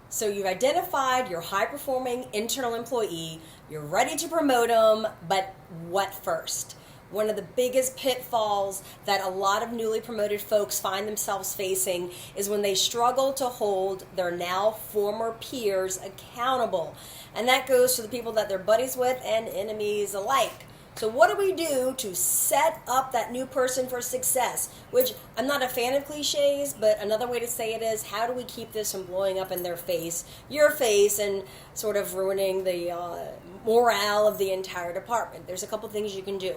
So you've identified your high-performing internal employee, you're ready to promote them, but what first? One of the biggest pitfalls that a lot of newly promoted folks find themselves facing is when they struggle to hold their now former peers accountable. And that goes to the people that they're buddies with and enemies alike. So what do we do to set up that new person for success? Which, I'm not a fan of cliches, but another way to say it is, how do we keep this from blowing up in their face, your face, and sort of ruining the morale of the entire department? There's a couple things you can do.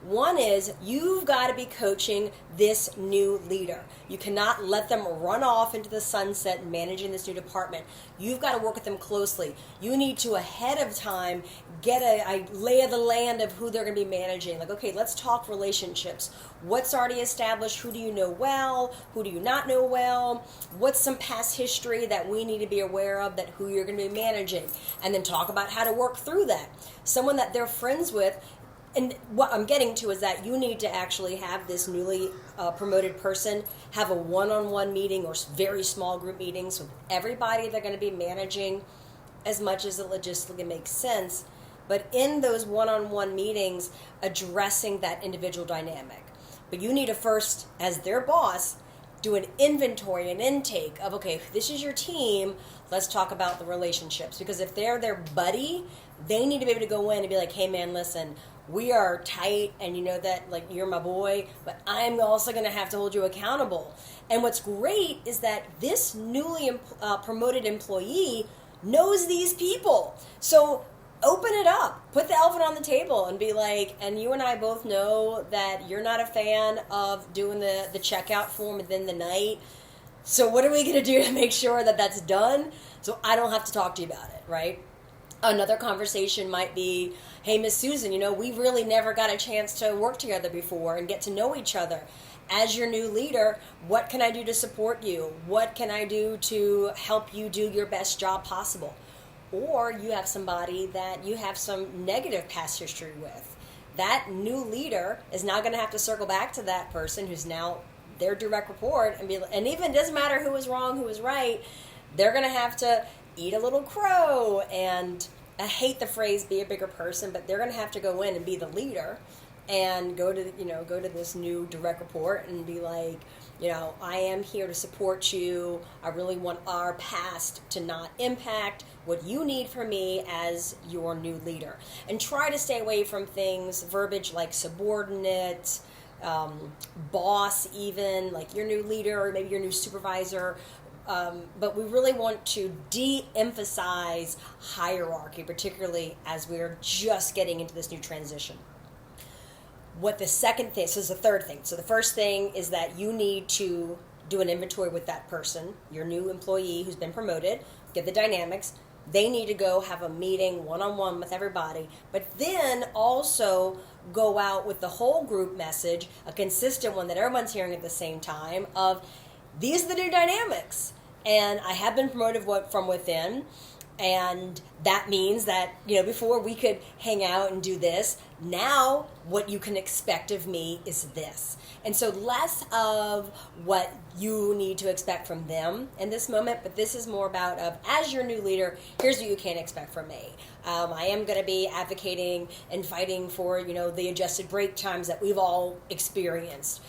One is you've got to be coaching this new leader. You cannot let them run off into the sunset managing this new department. You've got to work with them closely. You need to, ahead of time, get a lay of the land of who they're going to be managing. Like, okay, let's talk relationships. What's already established? Who do you know well? Who do you not know well? What's some past history that we need to be aware of that who you're going to be managing? And then talk about how to work through that. Someone that they're friends with. And what I'm getting to is that you need to actually have this newly promoted person have a one-on-one meeting or very small group meetings with everybody they're going to be managing as much as it logistically makes sense. But in those one-on-one meetings, addressing that individual dynamic. But you need to first, as their boss, do an inventory, an intake of, okay, this is your team, let's talk about the relationships. Because if they're their buddy, they need to be able to go in and be like, hey man, listen, we are tight and you know that, like, you're my boy, but I'm also going to have to hold you accountable. And what's great is that this newly promoted employee knows these people. So open it up, put the elephant on the table and be like, and you and I both know that you're not a fan of doing the checkout form within the night. So what are we going to do to make sure that that's done so I don't have to talk to you about it, right? Another conversation might be, hey, Miss Susan, you know, we really never got a chance to work together before and get to know each other. As your new leader, what can I do to support you? What can I do to help you do your best job possible? Or you have somebody that you have some negative past history with. That new leader is now going to have to circle back to that person who's now their direct report and even, it doesn't matter who was wrong, who was right, they're going to have to eat a little crow, and I hate the phrase be a bigger person, but they're going to have to go in and be the leader and go to this new direct report and be like, you know, I am here to support you. I really want our past to not impact what you need from me as your new leader. And try to stay away from things, verbiage like subordinate, boss even, like your new leader or maybe your new supervisor. But we really want to de-emphasize hierarchy, particularly as we're just getting into this new transition. What the second thing, so this is the third thing. So the first thing is that you need to do an inventory with that person, your new employee who's been promoted, get the dynamics. They need to go have a meeting one-on-one with everybody, but then also go out with the whole group message, a consistent one that everyone's hearing at the same time of, these are the new dynamics. And I have been promoted from within, and that means that, you know, before we could hang out and do this, now what you can expect of me is this. And so less of what you need to expect from them in this moment, but this is more about as your new leader, here's what you can expect from me. I am going to be advocating and fighting for, you know, the adjusted break times that we've all experienced.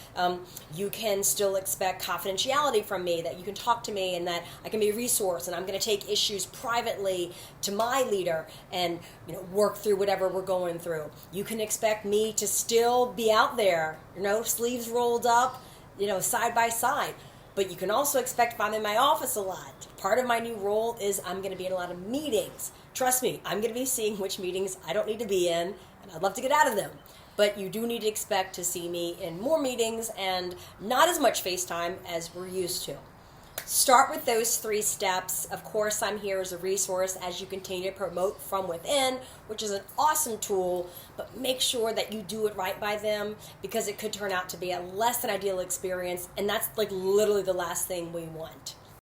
You can still expect confidentiality from me, that you can talk to me and that I can be a resource, and I'm going to take issues privately to my leader and, you know, work through whatever we're going through. You can expect me to still be out there, you know, sleeves rolled up, you know, side by side. But you can also expect if I'm in my office a lot. Part of my new role is I'm going to be in a lot of meetings. Trust me, I'm going to be seeing which meetings I don't need to be in, and I'd love to get out of them. But you do need to expect to see me in more meetings and not as much FaceTime as we're used to. Start with those 3 steps. Of course, I'm here as a resource as you continue to promote from within, which is an awesome tool, but make sure that you do it right by them, because it could turn out to be a less than ideal experience, and that's like literally the last thing we want.